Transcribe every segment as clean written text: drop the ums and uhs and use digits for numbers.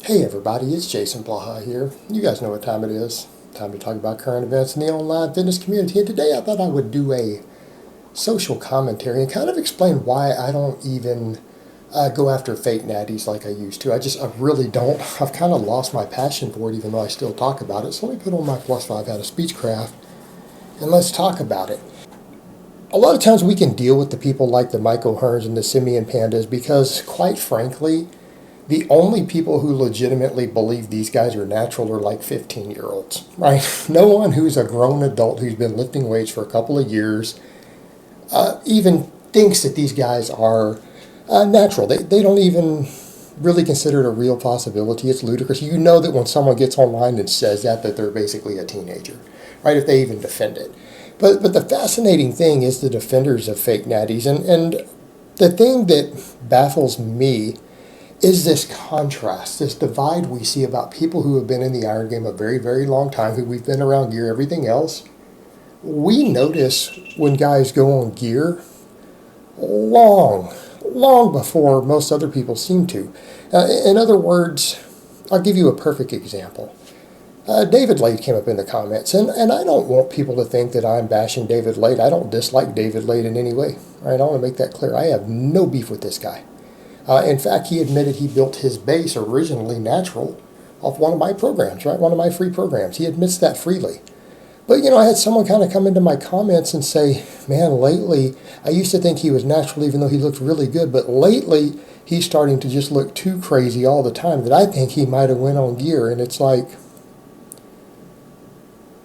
Hey everybody, it's Jason Blaha here. You guys know what time it is. Time to talk about current events in the online fitness community. And today I thought I would do a social commentary and kind of explain why I don't even go after fake natties like I used to. I really don't. I've kind of lost my passion for it even though I still talk about it. So let me put on my plus 5 out of speechcraft and let's talk about it. A lot of times we can deal with the people like the Michael Hearns and the Simeon Pandas because quite frankly, the only people who legitimately believe these guys are natural are like 15-year-olds, right? No one who's a grown adult who's been lifting weights for a couple of years even thinks that these guys are natural. They don't even really consider it a real possibility. It's ludicrous. You know that when someone gets online and says that they're basically a teenager, right? If they even defend it. But the fascinating thing is the defenders of fake natties. And the thing that baffles me is this contrast, this divide we see about people who have been in the iron game a very, very long time, who we've been around gear, everything else. We notice when guys go on gear long before most other people seem to. In other words, I'll give you a perfect example. David Lade came up in the comments, and I don't want people to think that I'm bashing David Lade. I don't dislike David Lade in any way. Right? I want to make that clear. I have no beef with this guy. In fact, he admitted he built his base originally natural off one of my programs, right? One of my free programs. He admits that freely. But, I had someone kind of come into my comments and say, man, lately, I used to think he was natural even though he looked really good, but lately he's starting to just look too crazy all the time that I think he might have went on gear. And it's like,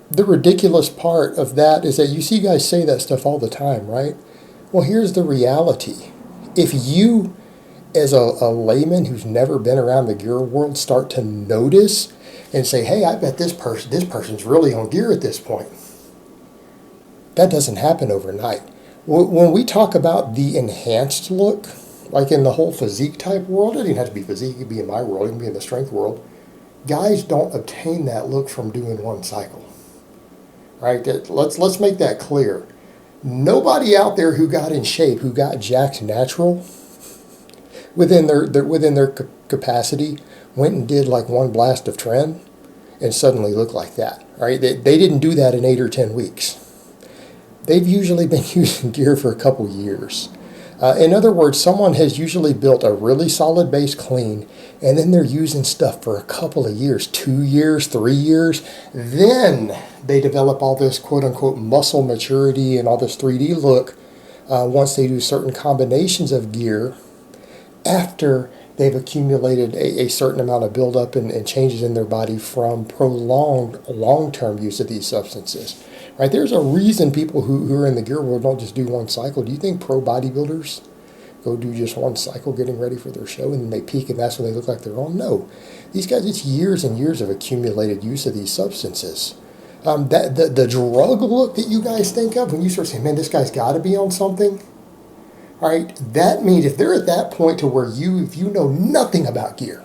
the ridiculous part of that is that you see guys say that stuff all the time, right? Well, here's the reality. If you as a layman who's never been around the gear world start to notice and say, hey, I bet this person's really on gear at this point. That doesn't happen overnight. When we talk about the enhanced look, like in the whole physique type world, it doesn't have to be physique, it can be in my world, it can be in the strength world. Guys don't obtain that look from doing one cycle. Right? Let's make that clear. Nobody out there who got in shape, who got jacked natural, within their capacity, went and did like one blast of tren and suddenly looked like that. Right? They didn't do that in 8 or 10 weeks. They've usually been using gear for a couple years. In other words, someone has usually built a really solid base clean, and then they're using stuff for a couple of years, 2 years, 3 years. Then they develop all this quote-unquote muscle maturity and all this 3D look once they do certain combinations of gear after they've accumulated a certain amount of buildup and changes in their body from prolonged long-term use of these substances. Right? There's a reason people who are in the gear world don't just do one cycle. Do you think pro bodybuilders go do just one cycle getting ready for their show and then they peak and that's when they look like they're on? No. These guys, it's years and years of accumulated use of these substances. The drug look that you guys think of when you start saying, man, this guy's got to be on something, right? That means if they're at that point to where if you know nothing about gear,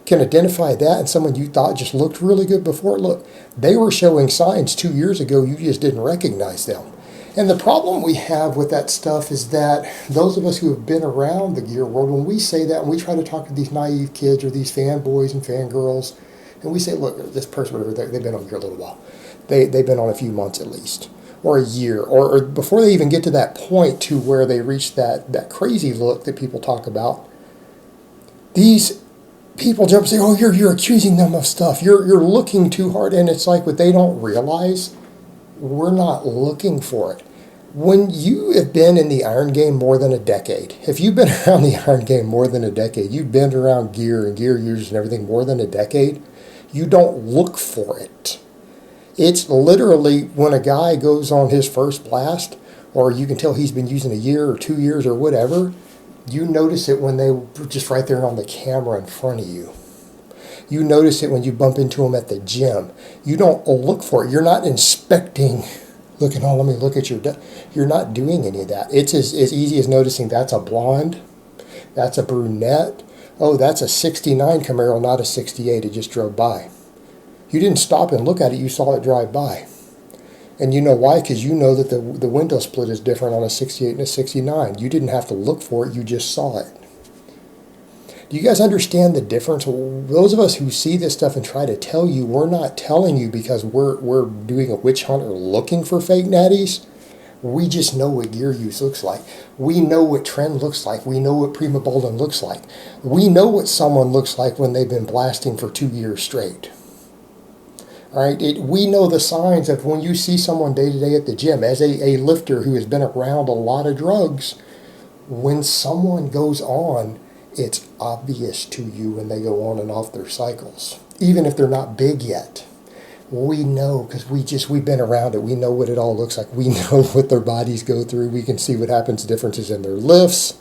can identify that and someone you thought just looked really good before, look, they were showing signs 2 years ago, you just didn't recognize them. And the problem we have with that stuff is that those of us who have been around the gear world, when we say that and we try to talk to these naive kids or these fanboys and fangirls, and we say, look, this person, whatever, they've been on gear a little while. They've been on a few months at least, or a year, or before they even get to that point to where they reach that crazy look that people talk about, these people jump and say, oh, you're accusing them of stuff. You're looking too hard. And it's like what they don't realize, we're not looking for it. When you have been in the iron game more than a decade, if you've been around the iron game more than a decade, you've been around gear and gear users and everything more than a decade, you don't look for it. It's literally when a guy goes on his first blast, or you can tell he's been using a year or 2 years or whatever, you notice it when they're just right there on the camera in front of you. You notice it when you bump into them at the gym. You don't look for it. You're not inspecting, let me look at your... You're not doing any of that. It's as easy as noticing that's a blonde, that's a brunette, oh, that's a 69 Camaro, not a 68. It just drove by. You didn't stop and look at it. You saw it drive by. And you know why? Because you know that the window split is different on a 68 and a 69. You didn't have to look for it. You just saw it. Do you guys understand the difference? Those of us who see this stuff and try to tell you, we're not telling you because we're doing a witch hunt or looking for fake natties. We just know what gear use looks like. We know what trend looks like. We know what Prima Bolden looks like. We know what someone looks like when they've been blasting for 2 years straight. All right, we know the signs of when you see someone day to day at the gym. As a lifter who has been around a lot of drugs, when someone goes on, it's obvious to you when they go on and off their cycles, even if they're not big yet. We know because we've been around it. We know what it all looks like. We know what their bodies go through. We can see what happens, differences in their lifts,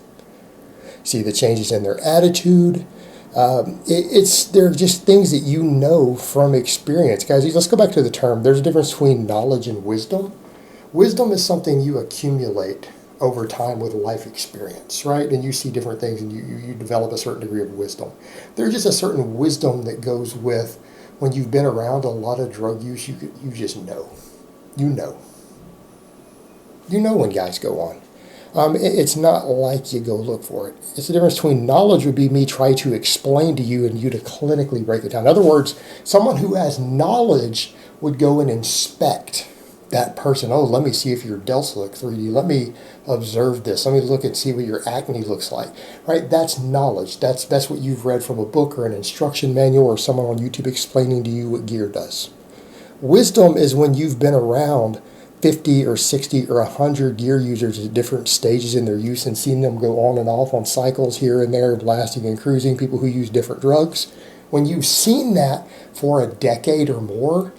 see the changes in their attitude. They're just things that you know from experience. Guys, let's go back to the term. There's a difference between knowledge and wisdom. Wisdom is something you accumulate over time with life experience, right? And you see different things and you develop a certain degree of wisdom. There's just a certain wisdom that goes with when you've been around a lot of drug use, you just know. You know. You know when guys go on. It's not like you go look for it. It's the difference between knowledge would be me try to explain to you and you to clinically break it down. In other words, someone who has knowledge would go and inspect that person. Oh, let me see if your delts look 3D. Let me observe this. Let me look and see what your acne looks like. Right? That's knowledge. That's what you've read from a book or an instruction manual or someone on YouTube explaining to you what gear does. Wisdom is when you've been around 50 or 60 or 100 gear users at different stages in their use and seen them go on and off on cycles here and there, blasting and cruising, people who use different drugs. When you've seen that for a decade or more,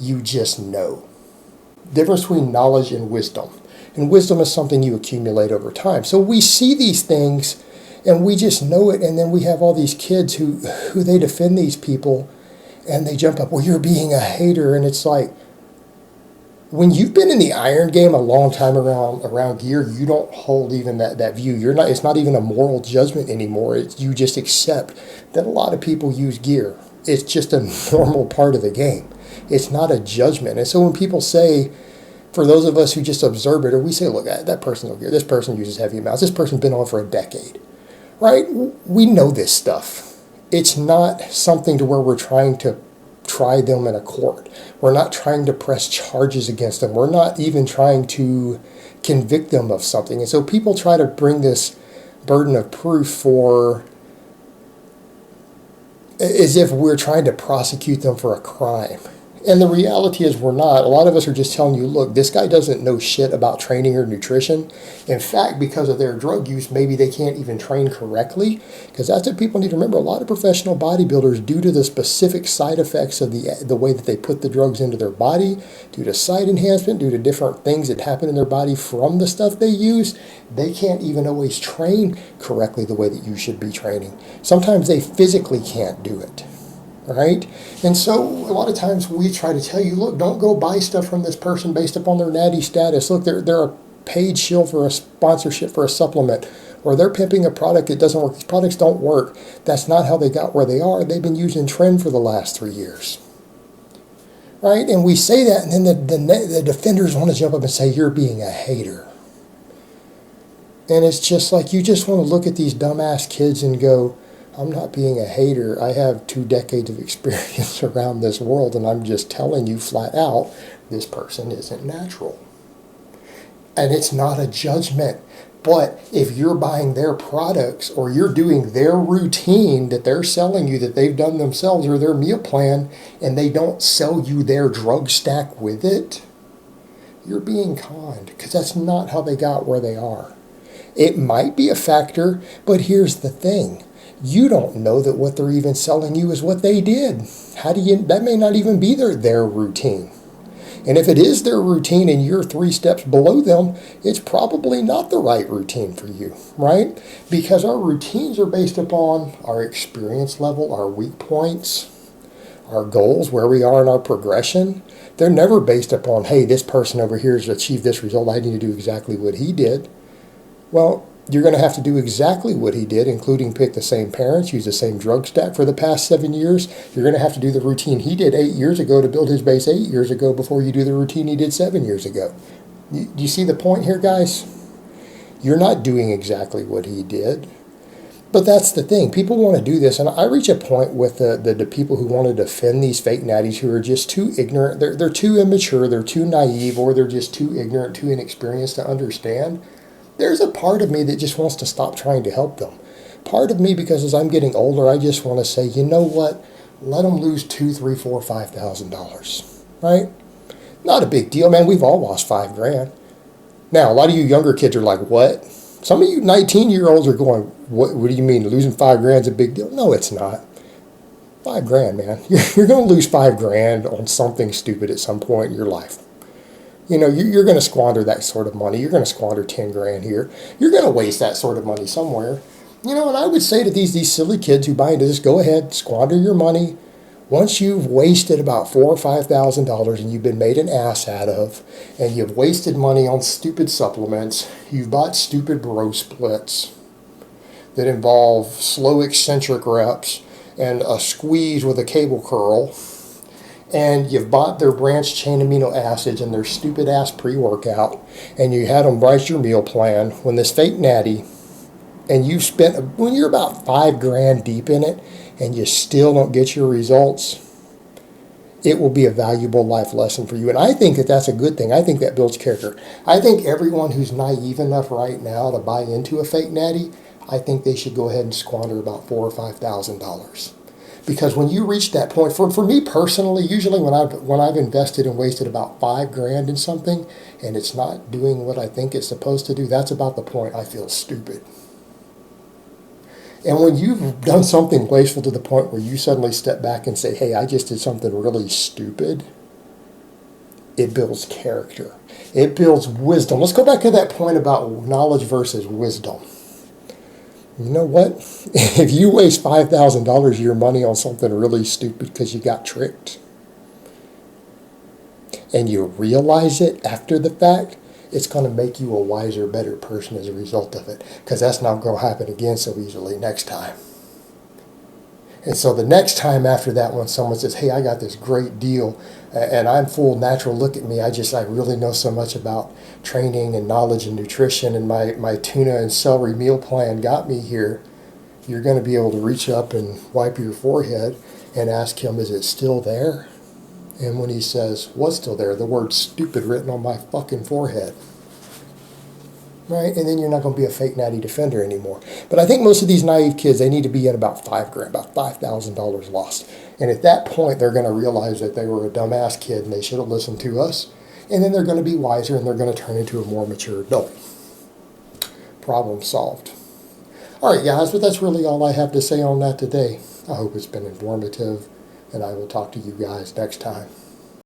you just know. Difference between knowledge and wisdom. And wisdom is something you accumulate over time. So we see these things and we just know it, and then we have all these kids who they defend these people and they jump up, well, you're being a hater. And it's like, when you've been in the iron game a long time around gear, you don't hold even that view. It's not even a moral judgment anymore. You just accept that a lot of people use gear. It's just a normal part of the game. It's not a judgment. And so when people say, for those of us who just observe it, or we say, look, that person over here, this person uses heavy amounts, this person's been on for a decade, right? We know this stuff. It's not something to where we're trying to try them in a court. We're not trying to press charges against them. We're not even trying to convict them of something. And so people try to bring this burden of proof for as if we're trying to prosecute them for a crime. And the reality is we're not. A lot of us are just telling you, look, this guy doesn't know shit about training or nutrition. In fact, because of their drug use, maybe they can't even train correctly. Because that's what people need to remember. A lot of professional bodybuilders, due to the specific side effects of the way that they put the drugs into their body, due to site enhancement, due to different things that happen in their body from the stuff they use, they can't even always train correctly the way that you should be training. Sometimes they physically can't do it. Right? And so a lot of times we try to tell you, look, don't go buy stuff from this person based upon their natty status. Look, they're a paid shill for a sponsorship for a supplement, or they're pimping a product that doesn't work. These products don't work. That's not how they got where they are. They've been using trend for the last 3 years. Right? And we say that, and then the defenders want to jump up and say, you're being a hater. And it's just like, you just want to look at these dumbass kids and go, I'm not being a hater. I have 2 decades of experience around this world, and I'm just telling you flat out, this person isn't natural. And it's not a judgment. But if you're buying their products or you're doing their routine that they're selling you that they've done themselves or their meal plan, and they don't sell you their drug stack with it, you're being conned, because that's not how they got where they are. It might be a factor, but here's the thing. You don't know that what they're even selling you is what they did. That may not even be their routine. And if it is their routine and you're 3 steps below them, it's probably not the right routine for you, right? Because our routines are based upon our experience level, our weak points, our goals, where we are in our progression. They're never based upon, hey, this person over here has achieved this result. I need to do exactly what he did. Well, you're going to have to do exactly what he did, including pick the same parents, use the same drug stack for the past 7 years. You're going to have to do the routine he did 8 years ago to build his base 8 years ago before you do the routine he did 7 years ago. Do you see the point here, guys? You're not doing exactly what he did. But that's the thing. People want to do this, and I reach a point with the people who want to defend these fake natties who are just too ignorant. They're too immature, they're too naive, or they're just too ignorant, too inexperienced to understand. There's a part of me that just wants to stop trying to help them. Part of me, because as I'm getting older, I just want to say, you know what? Let them lose $2,000, $3,000, $4,000, $5,000, right? Not a big deal, man. We've all lost $5,000. Now, a lot of you younger kids are like, what? Some of you 19-year-olds are going, what do you mean? Losing $5,000 is a big deal? No, it's not. $5,000, man. You're going to lose $5,000 on something stupid at some point in your life. You know, you're going to squander that sort of money. You're going to squander $10,000 here. You're going to waste that sort of money somewhere. You know, and I would say to these silly kids who buy into this, go ahead, squander your money. Once you've wasted about $4,000 or $5,000 and you've been made an ass out of, and you've wasted money on stupid supplements, you've bought stupid bro splits that involve slow eccentric reps and a squeeze with a cable curl, and you've bought their branched chain amino acids and their stupid ass pre-workout, and you had them write your meal plan when this fake natty, and you spent, when you're about $5,000 deep in it, and you still don't get your results, it will be a valuable life lesson for you. And I think that that's a good thing. I think that builds character. I think everyone who's naive enough right now to buy into a fake natty, I think they should go ahead and squander about $4,000 or $5,000. Because when you reach that point, for me personally, usually when I've invested and wasted about $5,000 in something, and it's not doing what I think it's supposed to do, that's about the point I feel stupid. And when you've done something wasteful to the point where you suddenly step back and say, hey, I just did something really stupid, it builds character. It builds wisdom. Let's go back to that point about knowledge versus wisdom. You know what? If you waste $5,000 of your money on something really stupid because you got tricked, and you realize it after the fact, it's going to make you a wiser, better person as a result of it, because that's not going to happen again so easily next time. And so the next time after that, when someone says, hey, I got this great deal, and I'm full natural, look at me, I really know so much about training and knowledge and nutrition, and my tuna and celery meal plan got me here, you're going to be able to reach up and wipe your forehead and ask him, is it still there? And when he says, what's still there? The word stupid written on my fucking forehead. Right? And then you're not going to be a fake natty defender anymore. But I think most of these naive kids, they need to be at about $5,000, about $5,000 lost. And at that point, they're going to realize that they were a dumbass kid and they should have listened to us. And then they're going to be wiser and they're going to turn into a more mature adult. Problem solved. All right, guys, but that's really all I have to say on that today. I hope it's been informative, and I will talk to you guys next time.